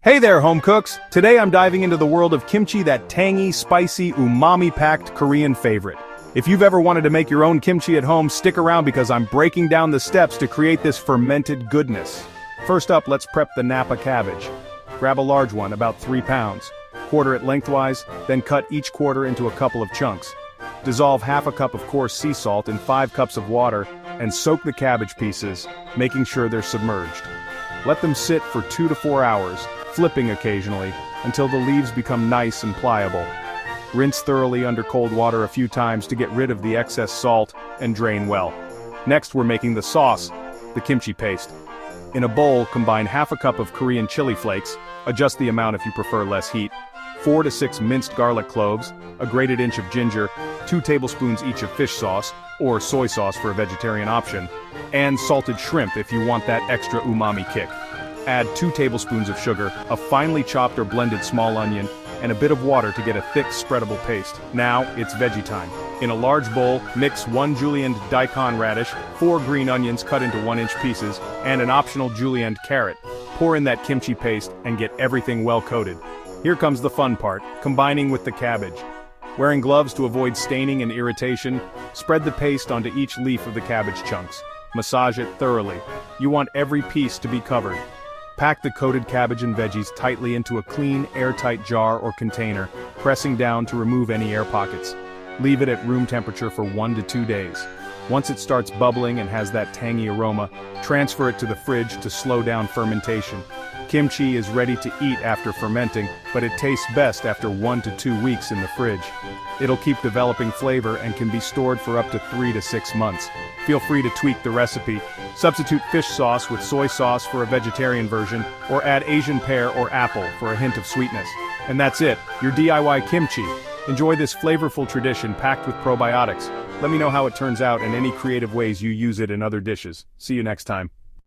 Hey there, home cooks! Today I'm diving into the world of kimchi, that tangy, spicy, umami-packed Korean favorite. If you've ever wanted to make your own kimchi at home, stick around because I'm breaking down the steps to create this fermented goodness. First up, let's prep the Napa Cabbage. Grab a large one, about 3 pounds. Quarter it lengthwise, then cut each quarter into a couple of chunks. Dissolve half a cup of coarse sea salt in 5 cups of water, and soak the cabbage pieces, making sure they're submerged. Let them sit for 2 to 4 hours, flipping occasionally, until the leaves become nice and pliable. Rinse thoroughly under cold water a few times to get rid of the excess salt, and drain well. Next, we're making the sauce, the kimchi paste. In a bowl, combine half a cup of Korean chili flakes, adjust the amount if you prefer less heat, 4 to 6 minced garlic cloves, a grated inch of ginger, 2 tablespoons each of fish sauce, or soy sauce for a vegetarian option, and salted shrimp if you want that extra umami kick. Add 2 tablespoons of sugar, a finely chopped or blended small onion, and a bit of water to get a thick, spreadable paste. Now, it's veggie time. In a large bowl, mix 1 julienned daikon radish, 4 green onions cut into 1-inch pieces, and an optional julienned carrot. Pour in that kimchi paste and get everything well coated. Here comes the fun part, combining with the cabbage. Wearing gloves to avoid staining and irritation, spread the paste onto each leaf of the cabbage chunks. Massage it thoroughly. You want every piece to be covered. Pack the coated cabbage and veggies tightly into a clean, airtight jar or container, pressing down to remove any air pockets. Leave it at room temperature for 1 to 2 days. Once it starts bubbling and has that tangy aroma, transfer it to the fridge to slow down fermentation. Kimchi is ready to eat after fermenting, but it tastes best after 1 to 2 weeks in the fridge. It'll keep developing flavor and can be stored for up to 3 to 6 months. Feel free to tweak the recipe. Substitute fish sauce with soy sauce for a vegetarian version, or add Asian pear or apple for a hint of sweetness. And that's it, your DIY kimchi. Enjoy this flavorful tradition packed with probiotics. Let me know how it turns out and any creative ways you use it in other dishes. See you next time.